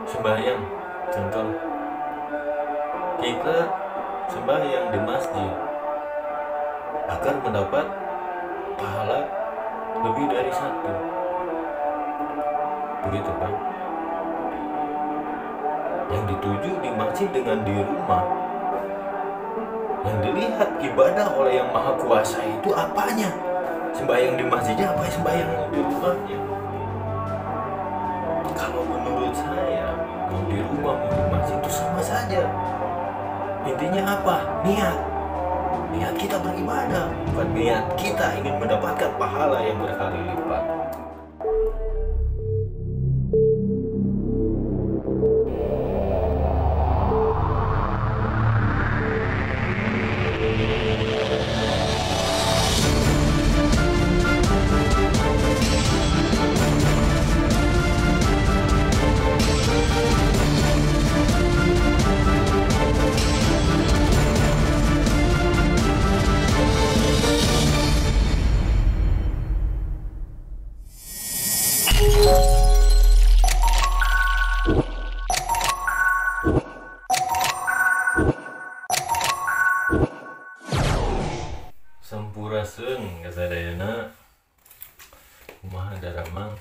sembahyang, contoh kita sembahyang di masjid agar mendapat pahala lebih dari satu, begitu kan? Yang dituju di masjid dengan di rumah, yang dilihat ibadah oleh yang maha kuasa itu apanya? Sembahyang di masjidnya apa sembahyang di rumahnya? Kalau menurut saya, mau di rumah mau di masjid itu sama saja. Intinya apa? Niat. Niat kita beribadah, bukan niat kita ingin mendapatkan pahala yang berkali lipat. Sampurasun kasadayana kumaha daramang.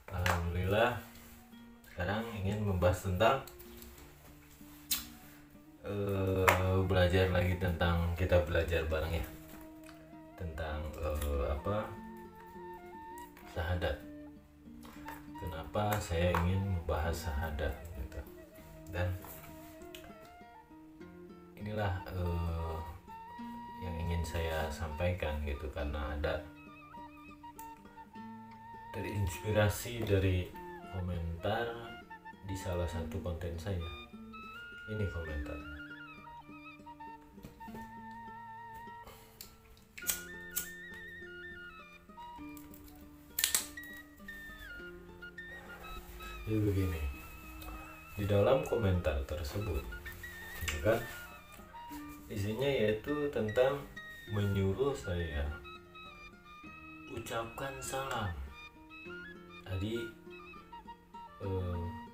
Alhamdulillah, sekarang ingin membahas tentang belajar lagi tentang, kita belajar bareng ya, tentang syahadat. Kenapa saya ingin membahas syahadat gitu. Dan inilah yang ingin saya sampaikan gitu, karena ada terinspirasi dari komentar di salah satu konten saya. Ini komentar. Jadi begini, di dalam komentar tersebut, ya kan, isinya yaitu tentang menyuruh saya ucapkan salam. Tadi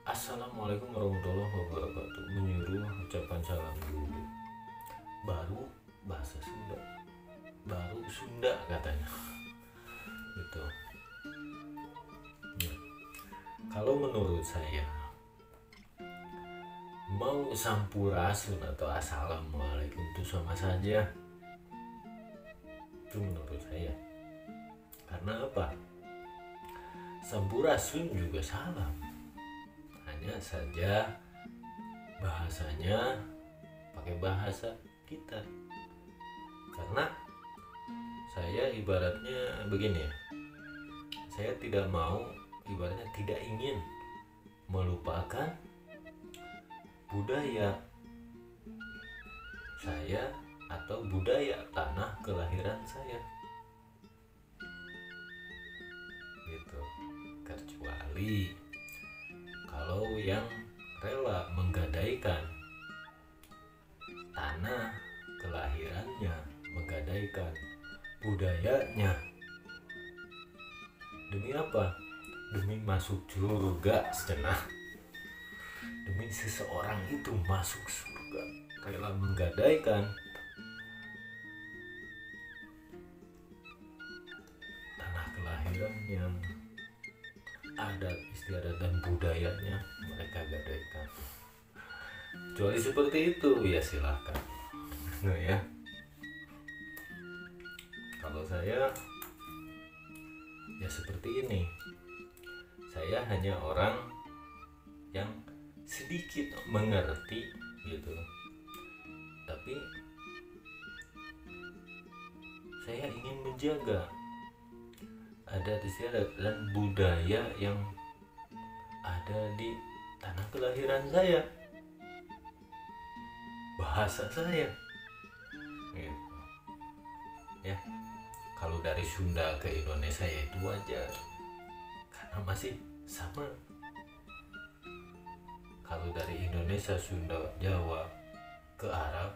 Assalamualaikum warahmatullahi wabarakatuh, menyuruh ucapan salam dulu, baru bahasa Sunda, baru Sunda katanya gitu ya. Kalau menurut saya, mau sampurasun atau assalamualaikum itu sama saja, itu menurut saya. Karena apa? Sampurasun juga salam, hanya saja bahasanya pakai bahasa kita. Karena saya ibaratnya begini ya, saya tidak mau, ibaratnya tidak ingin melupakan budaya saya atau budaya tanah kelahiran saya gitu. Kecuali kalau yang rela menggadaikan tanah kelahirannya, menggadaikan budayanya, demi apa? Demi masuk surga secenah, demi seseorang itu masuk surga, rela menggadaikan tanah kelahirannya, adat istiadat dan budayanya mereka gadaikan. Kecuali seperti itu ya silahkan. Nah ya, kalau saya ya seperti ini. Saya hanya orang yang sedikit mengerti gitu, tapi saya ingin menjaga adat istiadat dan budaya yang ada di tanah kelahiran saya, bahasa saya gitu ya. Kalau dari Sunda ke Indonesia ya itu wajar, karena masih sama. Kalau dari Indonesia, Sunda, Jawa ke Arab,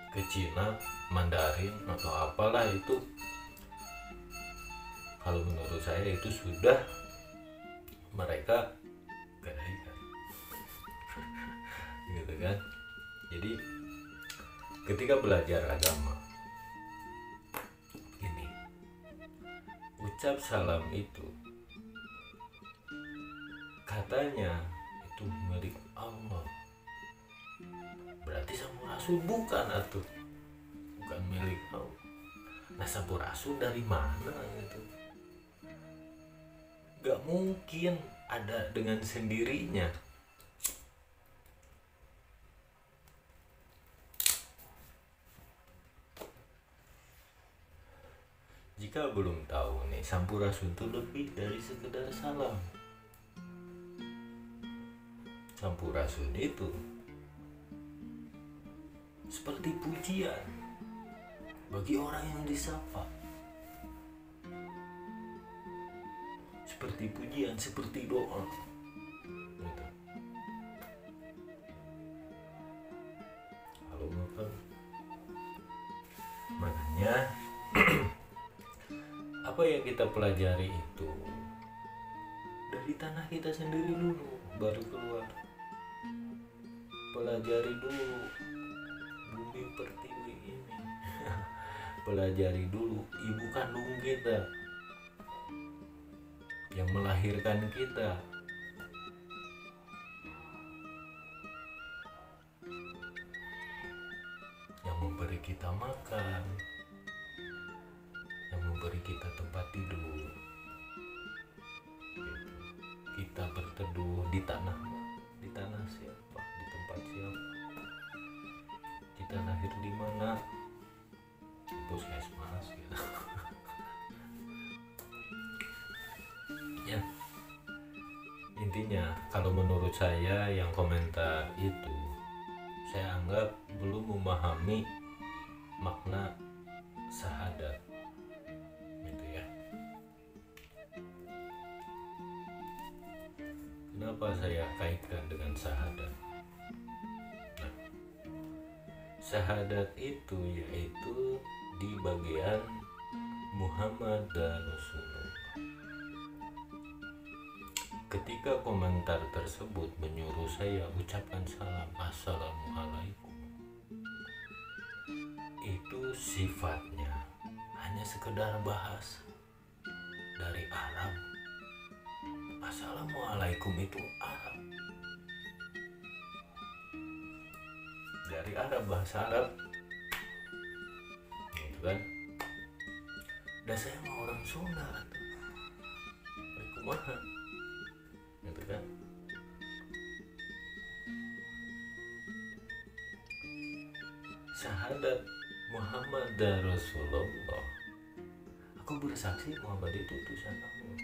ke Cina, Mandarin atau apalah itu, kalau menurut saya itu sudah mereka gitu kan. Jadi ketika belajar agama ini, ucap salam itu katanya itu milik Allah, berarti sampurasun bukan atuh, bukan milik Allah. Nah, sampurasun dari mana gitu? Gak mungkin ada dengan sendirinya. Jika belum tahu nih, sampurasun itu lebih dari sekedar salam. Sampurasun itu seperti pujian bagi orang yang disapa, seperti pujian, seperti doa gitu. Kalau makan, makanya apa yang kita pelajari itu dari tanah kita sendiri dulu, baru keluar. Pelajari dulu bumi pertiwi ini. Pelajari dulu ibu kandung kita yang melahirkan kita. Yang memberi kita makan, yang memberi kita tempat tidur. Gitu. Kita berteduh di tanah siapa? Di tempat siapa? Kita lahir di mana? Puskesmas gitu. Ya, intinya kalau menurut saya yang komentar itu, saya anggap belum memahami makna syahadat gitu ya. Kenapa saya kaitkan dengan syahadat? Nah, syahadat itu yaitu di bagian Muhammad dan Rasulullah. Ketika komentar tersebut menyuruh saya ucapkan salam assalamualaikum, itu sifatnya hanya sekedar bahasa dari Arab. Assalamualaikum itu Arab, dari Arab, bahasa Arab gitu kan. Dan saya mau orang Sunda tuh, kumaha gitu kan. Syahadat Muhammad Rasulullah, aku bersaksi Muhammad itu utusan Allah.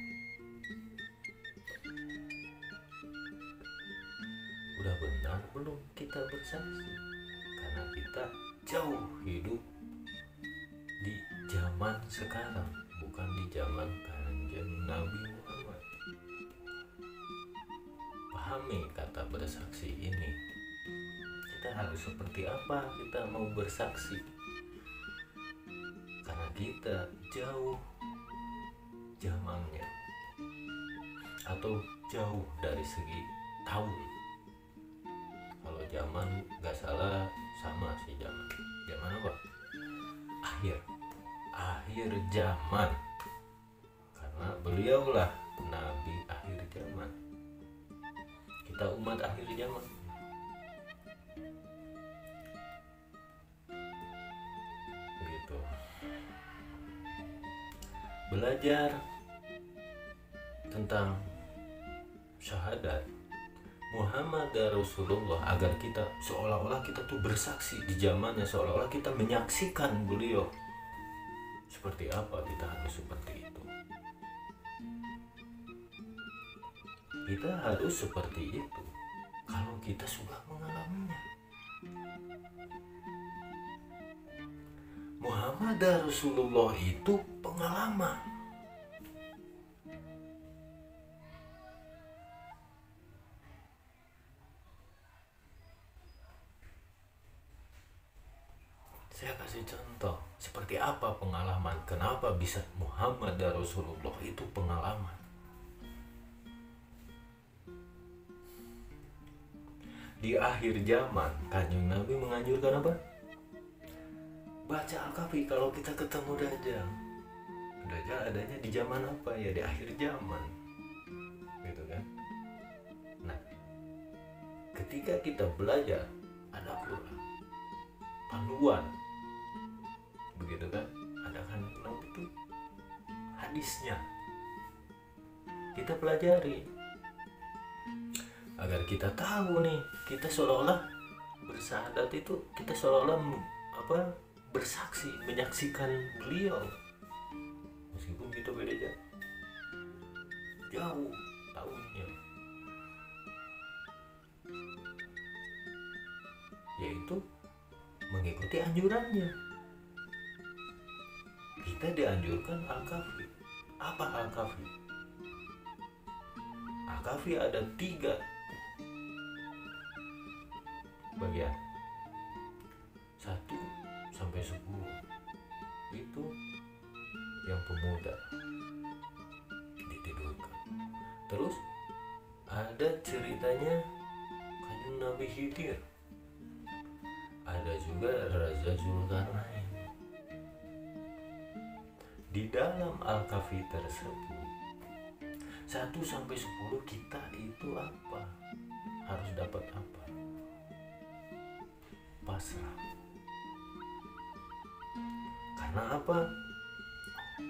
Udah benar belum kita bersaksi? Karena kita jauh hidup di zaman sekarang, bukan di zaman Kanjeng Nabi Muhammad. Pahami kata bersaksi ini. Kita harus seperti apa kita mau bersaksi? Karena kita jauh zamannya, atau jauh dari segi tahun. Kalau zaman gak salah sama sih, zaman apa? Akhir zaman, karena beliaulah nabi akhir zaman, kita umat akhir zaman. Begitu. Belajar tentang syahadat Muhammad Rasulullah agar kita seolah-olah kita tuh bersaksi di zamannya, seolah-olah kita menyaksikan beliau. Seperti apa kita harus seperti itu? Kita harus seperti itu kalau kita sudah mengalaminya. Muhammad Rasulullah itu pengalaman. Saya kasih contoh seperti apa pengalaman. Kenapa bisa Muhammad Rasulullah itu pengalaman? di akhir zaman Kanjeng Nabi menganjurkan apa? Baca Al-Kahfi kalau kita ketemu Dajjal. Dajjal adanya di zaman apa ya? Di akhir zaman, gitu kan? Nah, ketika kita belajar ada Quran, panduan, begitu kan? Ada kan Nabi itu hadisnya, kita pelajari agar kita tahu nih, kita seolah-olah bersyahadat itu kita seolah-olah bersaksi menyaksikan beliau, meskipun kita beda jauh tahunnya, yaitu mengikuti anjurannya. Kita dianjurkan Al-Kahfi. Apa Al-Kahfi? Al-Kahfi ada 3 bagian, 1 sampai 10 itu yang pemuda ditidurkan. Terus ada ceritanya Kanjeng Nabi Khidir, ada juga Raja Zulkarnain. Di dalam Al-Kahfi tersebut 1 sampai 10 kita itu apa? Harus dapat apa? Pasrah. Karena apa?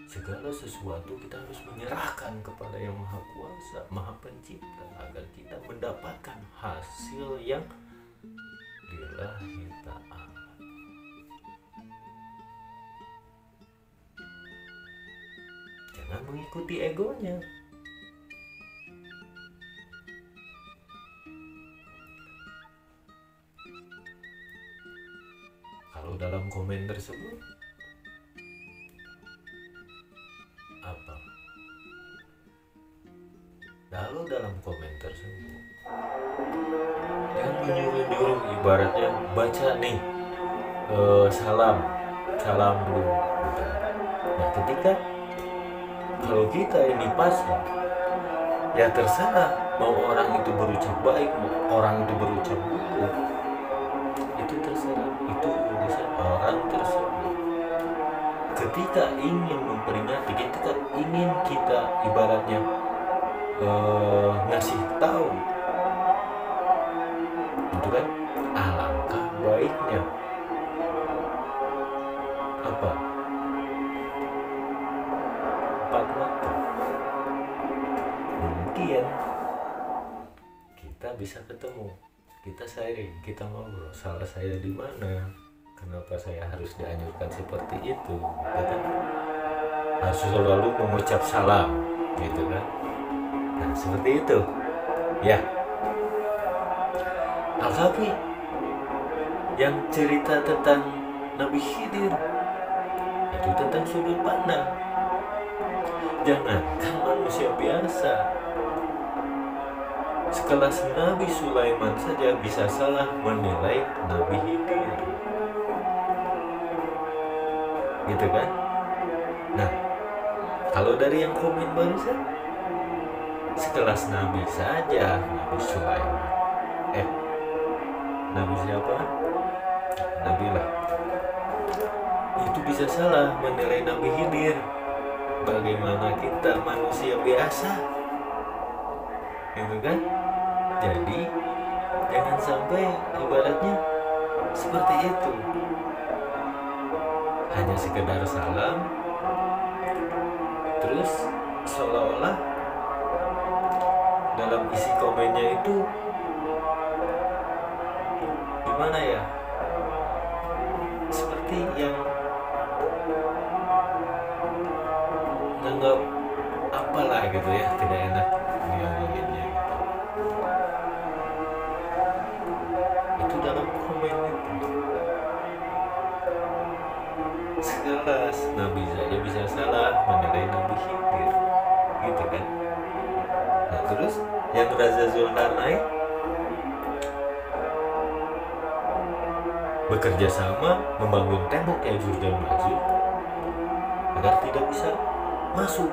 Segala sesuatu kita harus menyerahkan kepada Yang Maha Kuasa, Maha Pencipta, agar kita mendapatkan hasil yang lillahi ta'ala. Jangan mengikuti egonya. Kalau dalam komen tersebut apa? Lalu dalam komen tersebut jangan menyuruh-nyuruh, ibaratnya baca nih salam dulu. Nah, ketika kalau kita ini pasrah, ya terserah mau orang itu berucap baik, mau orang itu berucap buruk, itu terserah, itu urusan orang tersebut. Ketika ingin memperingati, ketika ingin kita ibaratnya ngasih tahu, itu kan alangkah baiknya apa? 4 waktu. Mungkin kita bisa ketemu, kita sharing, kita ngobrol, salah saya di mana, kenapa saya harus dianjurkan seperti itu, gitu kan? Harus selalu mengucap salam, gitu kan? Nah, seperti itu ya. Al-Kahfi yang cerita tentang Nabi Khidir itu tentang sudut pandang. Jangankan manusia biasa, sekelas Nabi Sulaiman saja bisa salah menilai Nabi Khidir, gitu kan? Nah, kalau dari yang komen barusan, sekelas Nabi saja, Nabi Sulaiman, Nabi siapa? Nabilah, itu bisa salah menilai Nabi Khidir. Bagaimana kita manusia biasa, gitu kan? Jadi jangan sampai ibaratnya seperti itu, hanya sekedar salam, terus seolah-olah dalam isi komennya itu gimana ya, seperti yang nganggap apalah gitu ya, tidak enak ngomonginnya gitu. Itu dalam komen itu sekelas Nabi saja bisa salah menilai Nabi Khidir, gitu kan? Nah, terus yang Raja Zulkarnain bekerja sama membangun tembok Ya'juj dan Ma'juj agar tidak bisa masuk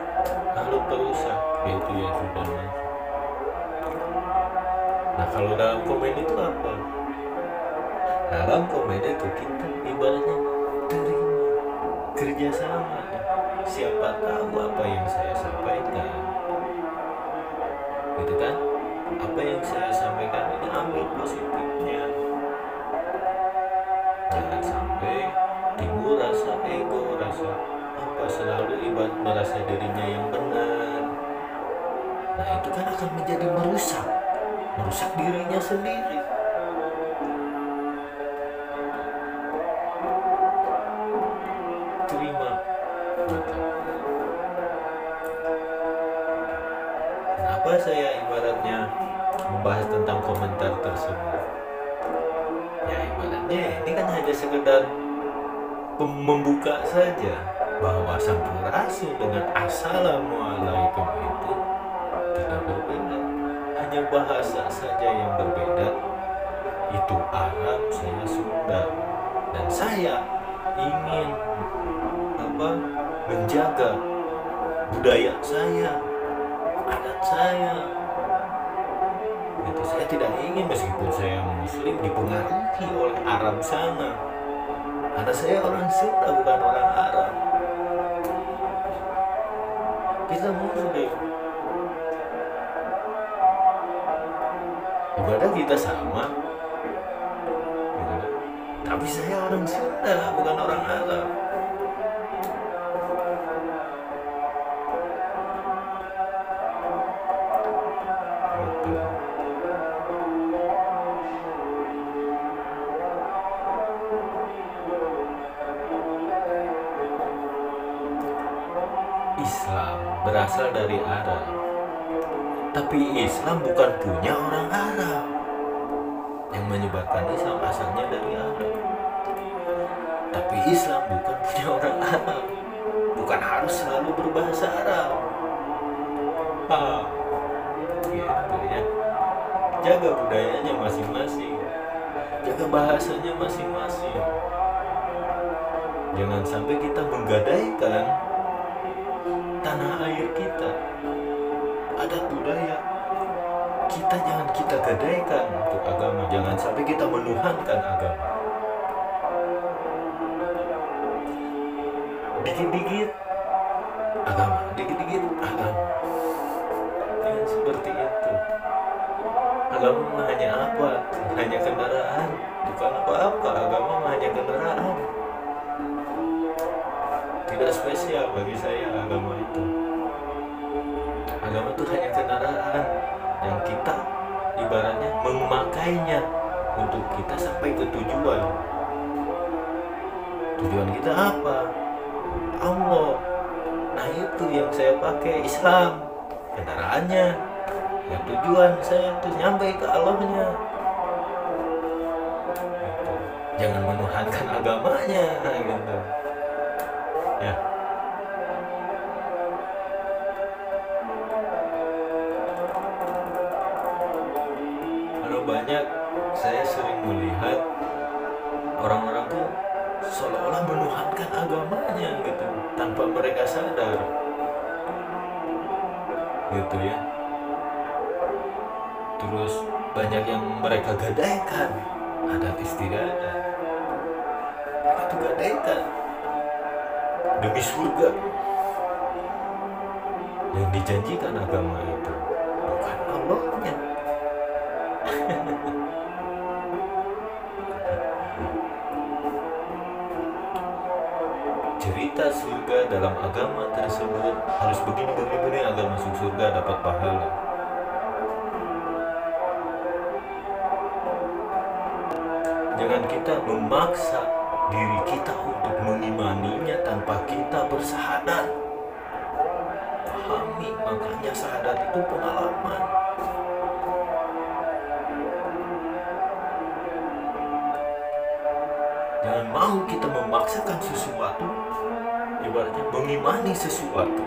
makhluk perusak, yaitu Ya'juj dan Ma'juj. Nah, kalau dalam komedi itu apa? Dalam komedi itu kita ibaratnya terima kerjasama. Siapa tahu apa yang saya sampaikan, gitu kan? Apa yang saya sampaikan ini ambil positifnya. Jangan sampai timbul rasa ego, rasa apa, selalu ibarat merasa dirinya yang benar. Nah, itu kan akan menjadi merusak dirinya sendiri. Terima, gitu. Kenapa saya ibaratnya membahas tentang komentar tersebut? Ya ibaratnya ini kan hanya sekedar membuka saja bahwa Sampurasun dengan Assalamualaikum itu tidak berbeda, hanya bahasa saja yang berbeda. Itu Arab, saya Sunda, dan saya ingin menjaga budaya saya, adat saya. Itu saya tidak ingin meskipun saya Muslim dipengaruhi oleh Arab sana. Karena saya orang Sunda bukan orang Arab. Kita Muslim. Ibadah kita sama. Gitu. Tapi saya orang Sunda bukan orang Arab. Islam berasal dari Arab, tapi Islam bukan punya orang Arab. Yang menyebarkan Islam asalnya dari Arab, tapi Islam bukan punya orang Arab. Bukan harus selalu berbahasa Arab. Gitu ya. Jaga budayanya masing-masing, jaga bahasanya masing-masing. Jangan sampai kita menggadaikan tanah air kita, adat budaya kita, jangan kita gadaikan untuk agama. Jangan sampai kita menuhankan agama. Dikit-dikit agama, dikit-dikit agama. Jangan seperti itu. Agama hanya apa? Hanya kendaraan, bukan apa-apa. Agama hanya kendaraan. Tidak spesial bagi saya agama itu. Agama itu hanya kendaraan yang kita ibaratnya memakainya untuk kita sampai ke tujuan. Tujuan kita apa? Allah. Nah, itu yang saya pakai, Islam. Kendaraannya, ya tujuan saya itu nyampe ke Allahnya. Gitu. Jangan menuhankan agamanya, gitu. Ya. Kalau banyak saya sering melihat orang-orang tuh seolah-olah menuhankan agamanya gitu tanpa mereka sadar, gitu ya. Terus banyak yang mereka gadaikan, adat istiadat, mereka tuh gadaikan demi surga yang dijanjikan agama itu, bukan Allahnya. Cerita surga dalam agama tersebut harus begini agar masuk surga dapat pahala. Jangan kita memaksa diri kita untuk mengimaninya tanpa kita bersahadat. Pahami, makanya sahadat itu pengalaman. Jangan mau kita memaksakan sesuatu, ibaratnya mengimani sesuatu,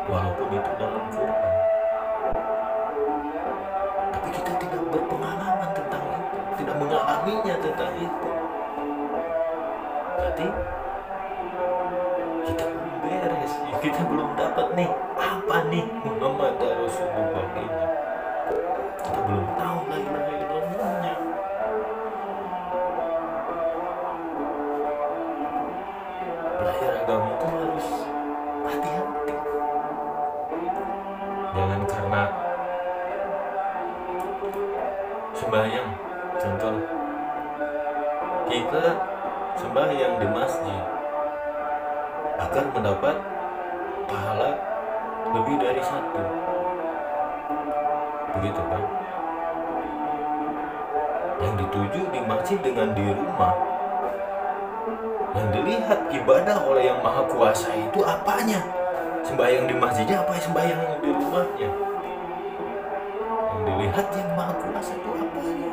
walaupun itu dalam Quran, tapi kita tidak berpengalaman tentang itu, tidak mengalaminya tentang itu. Berarti kita belum beres, kita belum dapat nih apa nih Muhammad Rasulullah ini. Kita belum sembahyang, contoh kita sembahyang di masjid agar mendapat pahala lebih dari satu, begitu kan? Yang dituju di masjid dengan di rumah, yang dilihat ibadah oleh yang maha kuasa itu apanya? Sembahyang di masjidnya apa sembahyang di rumahnya? Yang dilihat yang maha kuasa itu apanya?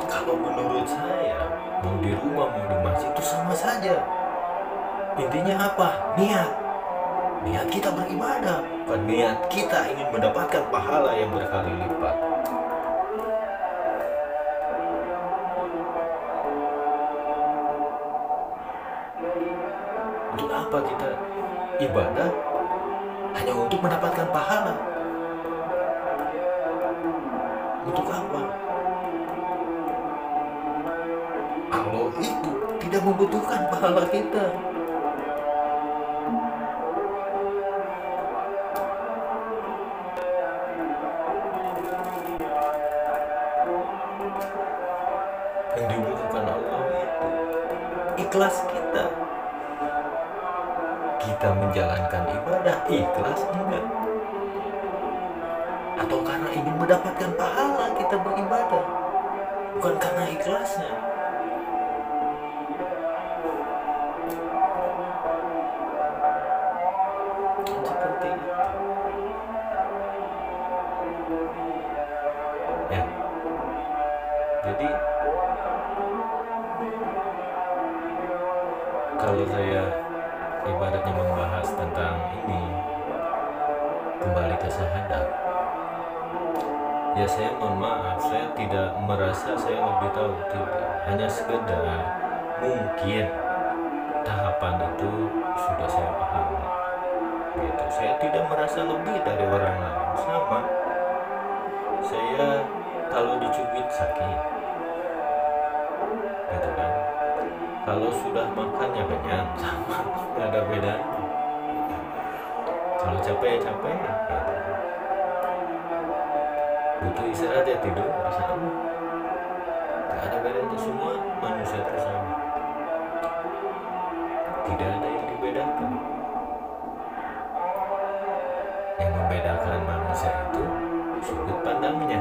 Kalau menurut saya, mau di rumah mau di masjid itu sama saja. Intinya apa? Niat kita beribadah, bukan niat kita ingin mendapatkan pahala yang berkali lipat. Untuk apa kita ibadah? Hanya untuk mendapatkan pahala. Untuk apa? Kalau itu tidak membutuhkan pahala kita. Yang dibutuhkan Allah itu ikhlas kita. Kita menjalankan ibadah ikhlas enggak? Atau karena ingin mendapatkan pahala kita beribadah, bukan karena ikhlasnya. Seperti itu. Ya. Jadi kalau saya ibaratnya membahas tentang ini, kembali ke syahadat, ya saya mohon maaf, saya tidak merasa saya lebih tahu, tidak, hanya sekedar mungkin tahapan itu sudah saya pahami gitu. Saya tidak merasa lebih dari orang lain, sama saya kalau dicubit sakit gitu kan, kalau sudah makannya kenyang sama, nggak ada bedanya. Kalau capek ya capek gitu. Butuh istirahat ya tidur sama, nggak ada bedanya, semua manusia itu sama, tidak ada yang dibedakan. Yang membedakan manusia itu sudut pandangnya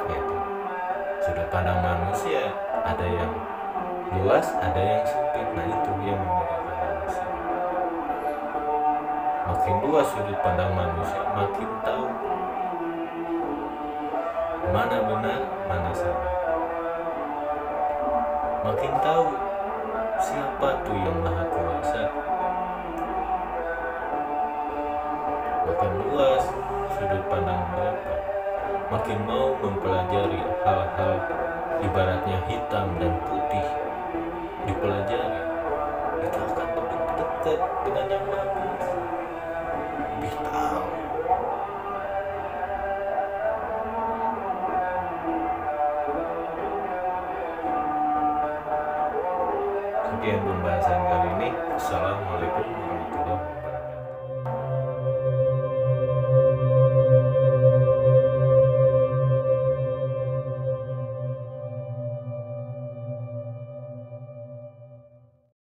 gitu. Sudut pandang manusia ada yang luas, ada yang sempit. Nah itu yang membedakan manusia. Makin luas sudut pandang manusia, makin tahu mana benar, mana salah. Makin tahu siapa tuh yang maha kuasa. Makin luas sudut pandang mereka, makin mau mempelajari hal-hal ibaratnya hitam dan putih, dipelajari, itu akan lebih dekat dengan yang maha kuasa, lebih tahu. Sekian pembahasan kali ini. Assalamualaikum warahmatullahi wabarakatuh.